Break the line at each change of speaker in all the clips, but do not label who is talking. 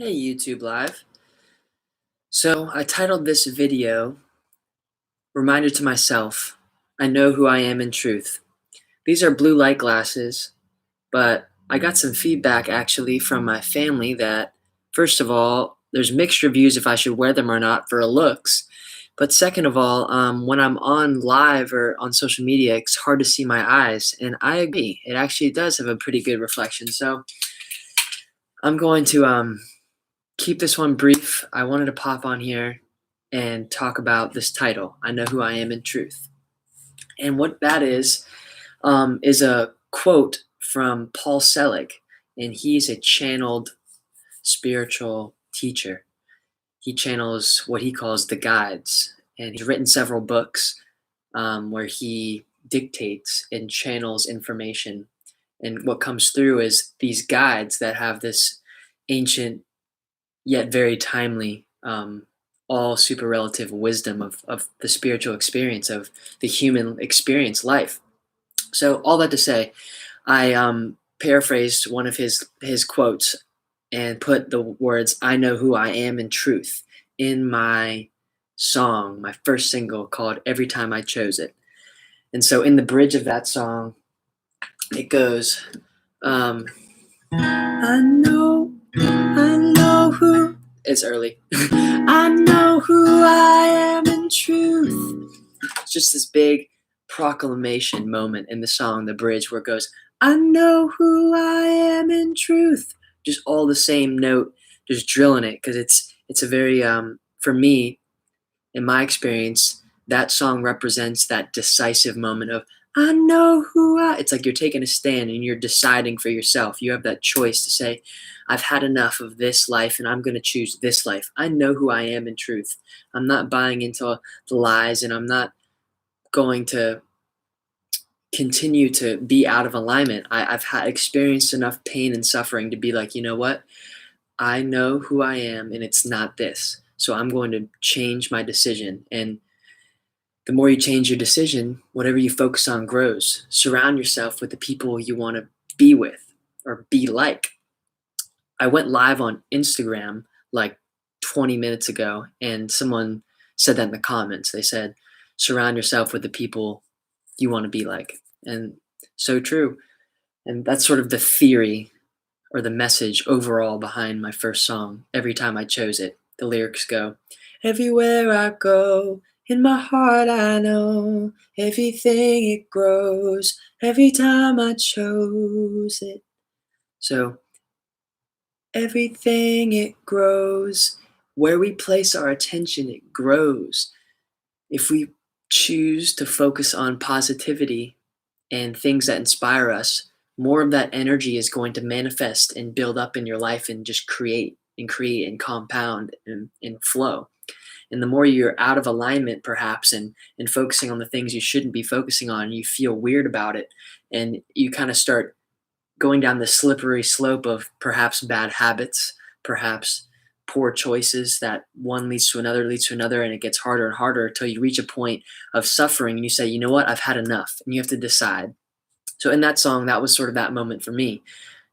Hey YouTube Live. So I titled this video, Reminder to Myself, I Know Who I Am in Truth. These are blue light glasses, but I got some feedback actually from my family that, first of all, there's mixed reviews if I should wear them or not for looks. But second of all, when I'm on live or on social media, it's hard to see my eyes. And I agree, it actually does have a pretty good reflection. So I'm going to keep this one brief. I wanted to pop on here and talk about this title, I Know Who I Am in Truth. And what that is a quote from Paul Selig, and he's a channeled spiritual teacher. He channels what he calls the guides, and he's written several books where he dictates and channels information. And what comes through is these guides that have this ancient yet very timely, all super relative wisdom of the spiritual experience, of the human experience, life. So all that to say, I paraphrased one of his quotes and put the words, I know who I am in truth, in my song, my first single called Every Time I Chose It. And so in the bridge of that song, it goes, I know who. It's early. I know who I am in truth. It's just this big proclamation moment in the song, the bridge, where it goes, I know who I am in truth. Just all the same note, just drilling it, because it's a very, for me, in my experience, that song represents that decisive moment of, I know who I. It's like you're taking a stand and you're deciding for yourself. You have that choice to say, I've had enough of this life and I'm going to choose this life. I know who I am in truth. I'm not buying into the lies, and I'm not going to continue to be out of alignment. I've experienced enough pain and suffering to be like, you know what? I know who I am and it's not this. So I'm going to change my decision. And the more you change your decision, whatever you focus on grows. Surround yourself with the people you want to be with or be like. I went live on Instagram like 20 minutes ago, and someone said that in the comments. They said, surround yourself with the people you want to be like. And so true. And that's sort of the theory or the message overall behind my first song, Every Time I Chose It. The lyrics go, everywhere I go, in my heart I know, everything it grows, every time I chose it. So, everything it grows. Where we place our attention, it grows. If we choose to focus on positivity and things that inspire us, more of that energy is going to manifest and build up in your life and just create and compound and flow. And the more you're out of alignment, perhaps, and focusing on the things you shouldn't be focusing on, you feel weird about it, and you kind of start going down the slippery slope of perhaps bad habits, perhaps poor choices that one leads to another, and it gets harder and harder until you reach a point of suffering and you say, you know what, I've had enough, and you have to decide. So in that song, that was sort of that moment for me,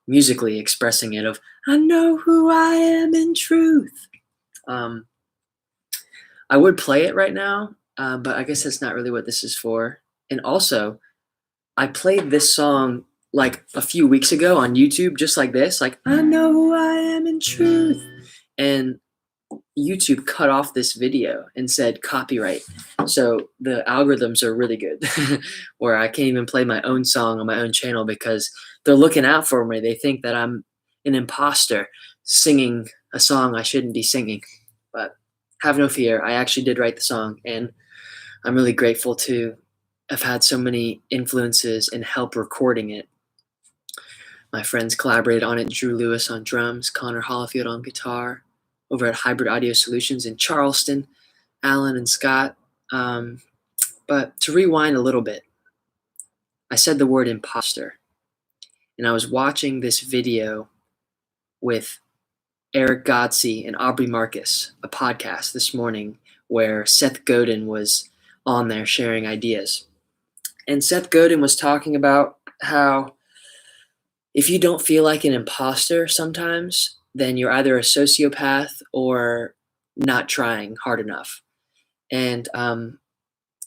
musically expressing it of, I know who I am in truth. I would play it right now, but I guess that's not really what this is for. And also, I played this song like a few weeks ago on YouTube, just like this, like, I know who I am in truth. And YouTube cut off this video and said copyright. So the algorithms are really good where I can't even play my own song on my own channel because they're looking out for me. They think that I'm an imposter singing a song I shouldn't be singing. But have no fear. I actually did write the song, and I'm really grateful to have had so many influences and help recording it. My friends collaborated on it. Drew Lewis on drums, Connor Hollifield on guitar, over at Hybrid Audio Solutions in Charleston, Alan and Scott. But to rewind a little bit, I said the word imposter, and I was watching this video with Eric Godsey and Aubrey Marcus, a podcast this morning where Seth Godin was on there sharing ideas. And Seth Godin was talking about how if you don't feel like an imposter sometimes, then you're either a sociopath or not trying hard enough. And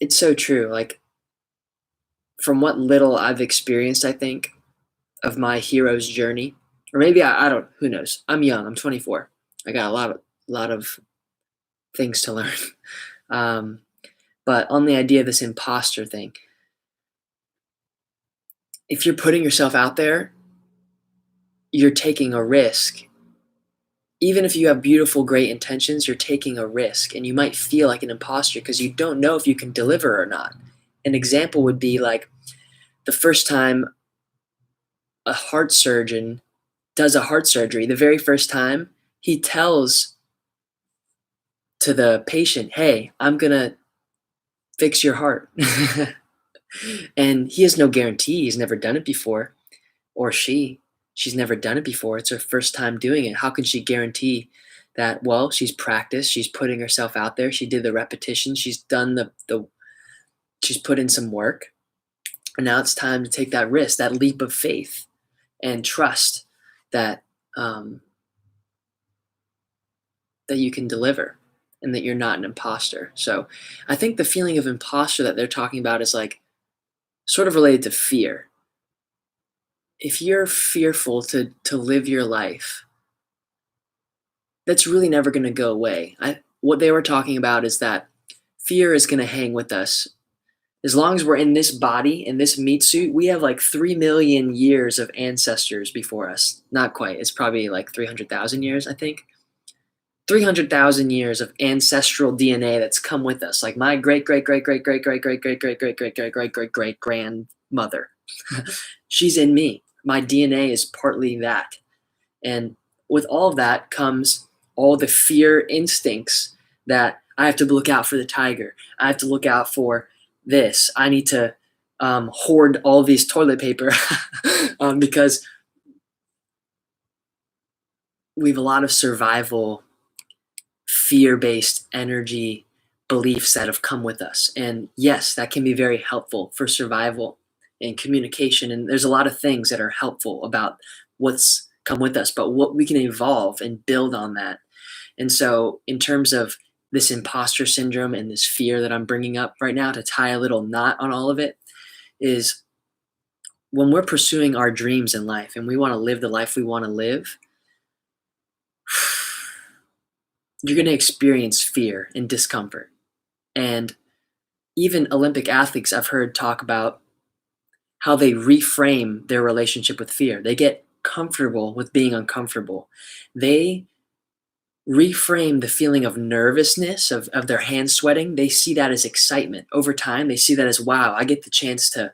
it's so true. Like, from what little I've experienced, I think, of my hero's journey, or maybe I don't, who knows? I'm young. I'm 24. I got a lot of things to learn. Um, but on the idea of this imposter thing, if you're putting yourself out there, you're taking a risk. Even if you have beautiful, great intentions, you're taking a risk, and you might feel like an imposter because you don't know if you can deliver or not. An example would be like the first time a heart surgeon does a heart surgery, the very first time he tells to the patient, "Hey, I'm going to fix your heart." And he has no guarantee. He's never done it before, or she's never done it before. It's her first time doing it. How can she guarantee that? Well, she's practiced. She's putting herself out there. She did the repetition. She's done she's put in some work. And now it's time to take that risk, that leap of faith, and trust that that you can deliver and that you're not an imposter. So I think the feeling of imposter that they're talking about is like sort of related to fear. If you're fearful to live your life, that's really never going to go away. What they were talking about is that fear is going to hang with us. As long as we're in this body, in this meat suit, we have like 3 million years of ancestors before us. Not quite. It's probably like 300,000 years, I think. 300,000 years of ancestral DNA that's come with us. Like my great great great great great great great great great great great great great great great grandmother. She's in me. My DNA is partly that. And with all of that comes all the fear instincts that I have to look out for the tiger. I have to look out for this. I need to hoard all these toilet paper because we have a lot of survival, fear-based energy beliefs that have come with us. And yes, that can be very helpful for survival and communication. And there's a lot of things that are helpful about what's come with us, but what we can evolve and build on that. And so in terms of this imposter syndrome and this fear that I'm bringing up right now, to tie a little knot on all of it, is when we're pursuing our dreams in life and we want to live the life we want to live, you're going to experience fear and discomfort. And even Olympic athletes I've heard talk about how they reframe their relationship with fear. They get comfortable with being uncomfortable. They reframe the feeling of nervousness, of their hands sweating. They see that as excitement. Over time, they see that as, wow, I get the chance to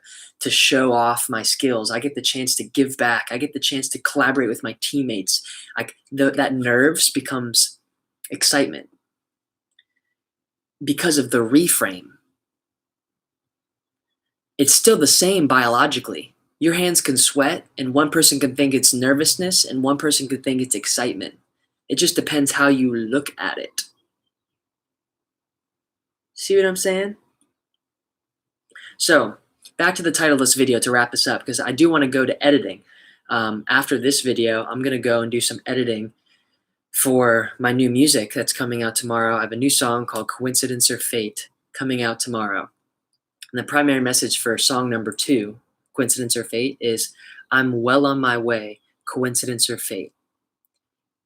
show off my skills. I get the chance to give back. I get the chance to collaborate with my teammates. Like that nerves becomes excitement because of the reframe. It's still the same biologically. Your hands can sweat, and one person can think it's nervousness, and one person could think it's excitement. It just depends how you look at it. See what I'm saying? So, back to the title of this video to wrap this up, because I do want to go to editing. After this video, I'm going to go and do some editing for my new music that's coming out tomorrow. I have a new song called Coincidence or Fate coming out tomorrow. And the primary message for song number 2, Coincidence or Fate, is I'm well on my way, coincidence or fate.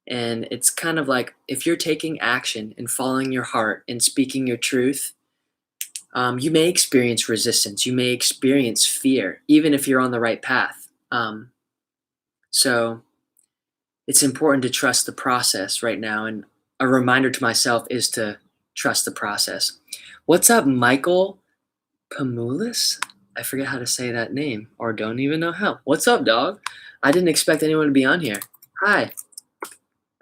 And it's kind of like, if you're taking action and following your heart and speaking your truth, you may experience resistance. You may experience fear, even if you're on the right path. So it's important to trust the process right now. And a reminder to myself is to trust the process. What's up, Michael Pamulis? I forget how to say that name, or don't even know how. What's up, dog? I didn't expect anyone to be on here. Hi.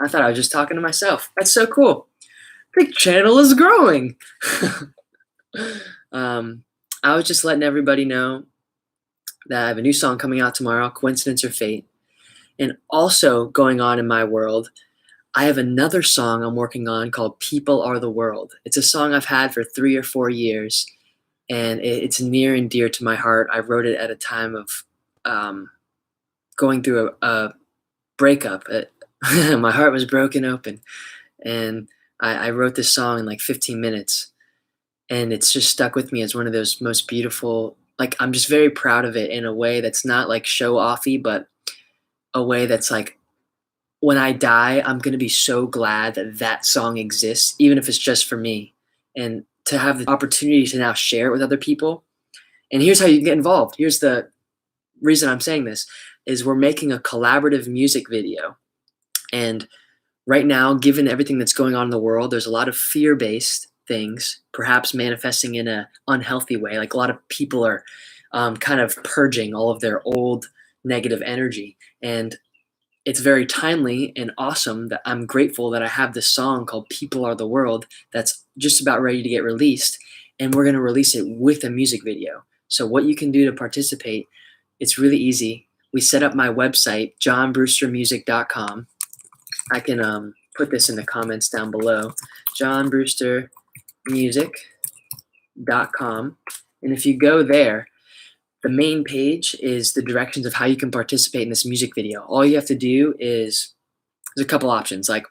I thought I was just talking to myself. That's so cool. The channel is growing. I was just letting everybody know that I have a new song coming out tomorrow, Coincidence or Fate. And also going on in my world, I have another song I'm working on called People Are the World. It's a song I've had for 3 or 4 years, and it's near and dear to my heart. I wrote it at a time of going through a breakup, My heart was broken open, and I wrote this song in like 15 minutes, and it's just stuck with me as one of those most beautiful. Like I'm just very proud of it in a way that's not like show offy, but a way that's like when I die, I'm gonna be so glad that that song exists, even if it's just for me, and to have the opportunity to now share it with other people. And here's how you can get involved. Here's the reason I'm saying this is we're making a collaborative music video. And right now, given everything that's going on in the world, there's a lot of fear-based things, perhaps manifesting in an unhealthy way. Like a lot of people are kind of purging all of their old negative energy. And it's very timely and awesome that I'm grateful that I have this song called People Are the World that's just about ready to get released. And we're going to release it with a music video. So what you can do to participate, it's really easy. We set up my website, JohnBrewsterMusic.com. I can put this in the comments down below, JohnBrewsterMusic.com. And if you go there, the main page is the directions of how you can participate in this music video. All you have to do is, there's a couple options, like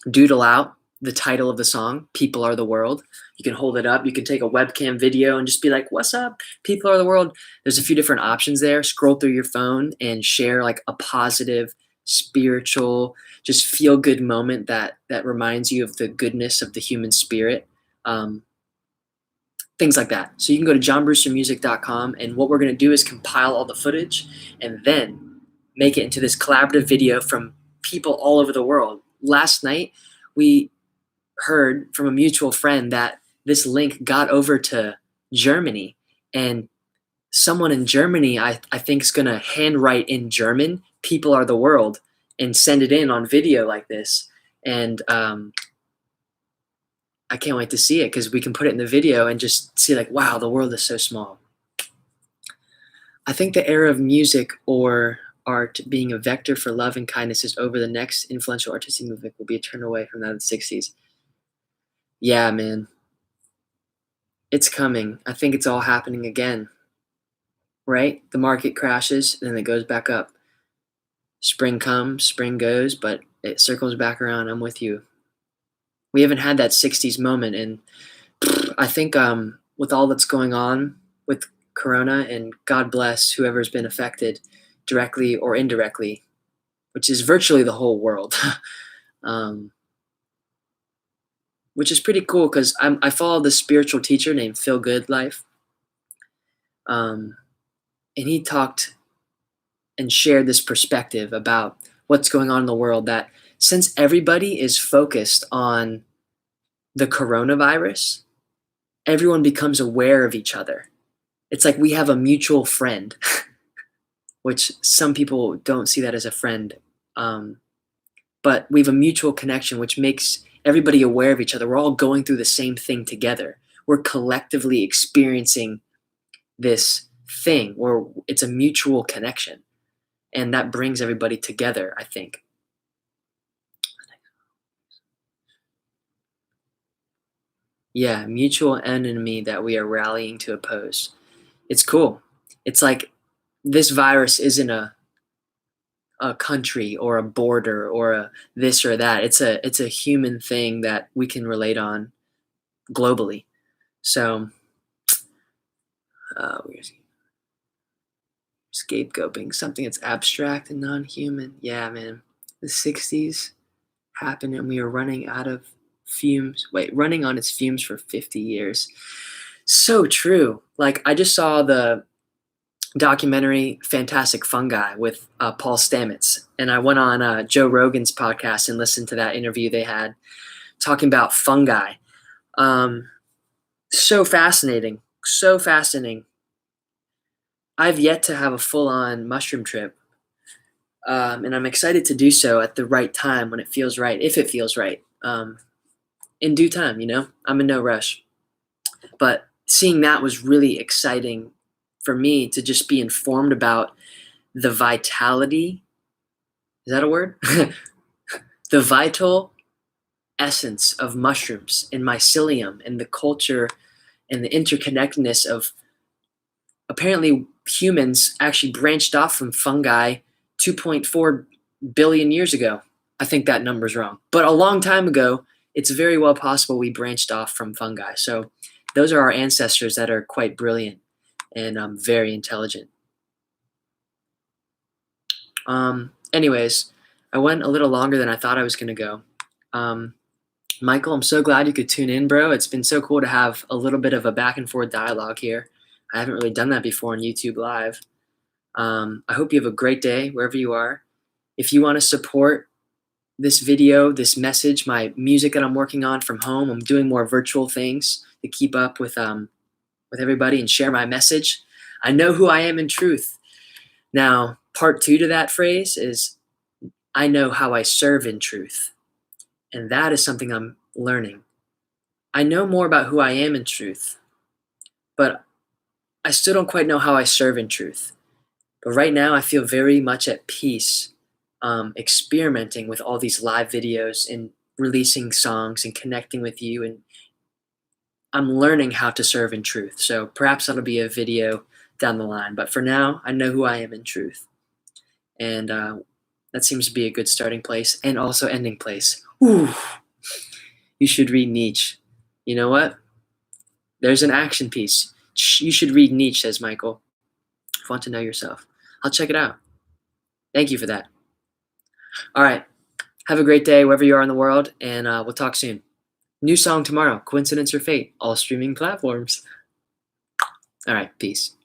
doodle out the title of the song, People Are the World. You can hold it up. You can take a webcam video and just be like, what's up? People are the world. There's a few different options there. Scroll through your phone and share like a positive, spiritual, just feel good moment that reminds you of the goodness of the human spirit. Things like that. So you can go to johnbrewstermusic.com, and what we're going to do is compile all the footage and then make it into this collaborative video from people all over the world. Last night, we heard from a mutual friend that this link got over to Germany, and someone in Germany, I think, is going to handwrite in German, People Are the World, and send it in on video like this. And I can't wait to see it because we can put it in the video and just see like, wow, the world is so small. I think the era of music or art being a vector for love and kindness is over. The next influential artistic movement will be a turn away from that of the 60s. Yeah, man. It's coming. I think it's all happening again, right? The market crashes and then it goes back up. Spring comes, spring goes, but it circles back around. I'm with you. We haven't had that 60s moment, and I think with all that's going on with Corona, and God bless whoever's been affected directly or indirectly, which is virtually the whole world, which is pretty cool because I follow this spiritual teacher named Feel Good Life, and he talked and shared this perspective about what's going on in the world, that since everybody is focused on the coronavirus, everyone becomes aware of each other. It's like we have a mutual friend, which some people don't see that as a friend. But we have a mutual connection, which makes everybody aware of each other. We're all going through the same thing together. We're collectively experiencing this thing where it's a mutual connection. And that brings everybody together, I think. Yeah, mutual enemy that we are rallying to oppose. It's cool. It's like this virus isn't a country or a border or a this or that. It's a human thing that we can relate on globally. So we're scapegoating something that's abstract and non-human. Yeah, man. The 60s happened and we were running out of fumes. Running on its fumes for 50 years. So true. Like I just saw the documentary Fantastic Fungi with Paul Stamets, and I went on Joe Rogan's podcast and listened to that interview they had talking about fungi. So fascinating. So fascinating. I've yet to have a full-on mushroom trip, and I'm excited to do so at the right time when it feels right, if it feels right, in due time, I'm in no rush. But seeing that was really exciting for me to just be informed about the vitality. Is that a word? The vital essence of mushrooms and mycelium and the culture and the interconnectedness of apparently humans actually branched off from fungi 2.4 billion years ago. I think that number's wrong. But a long time ago, it's very well possible we branched off from fungi. So those are our ancestors that are quite brilliant and very intelligent. Anyways, I went a little longer than I thought I was going to go. Michael, I'm so glad you could tune in, bro. It's been so cool to have a little bit of a back and forth dialogue here. I haven't really done that before on YouTube Live. I hope you have a great day wherever you are. If you want to support this video, this message, my music that I'm working on from home, I'm doing more virtual things to keep up with everybody and share my message. I know who I am in truth. Now, part 2 to that phrase is I know how I serve in truth. And that is something I'm learning. I know more about who I am in truth, but I still don't quite know how I serve in truth. But right now, I feel very much at peace experimenting with all these live videos and releasing songs and connecting with you. And I'm learning how to serve in truth. So perhaps that'll be a video down the line. But for now, I know who I am in truth. And that seems to be a good starting place and also ending place. Ooh, you should read Nietzsche. You know what? There's an action piece. You should read Nietzsche, says Michael. If you want to know yourself, I'll check it out. Thank you for that. All right. Have a great day wherever you are in the world, and we'll talk soon. New song tomorrow, Coincidence or Fate, all streaming platforms. All right. Peace.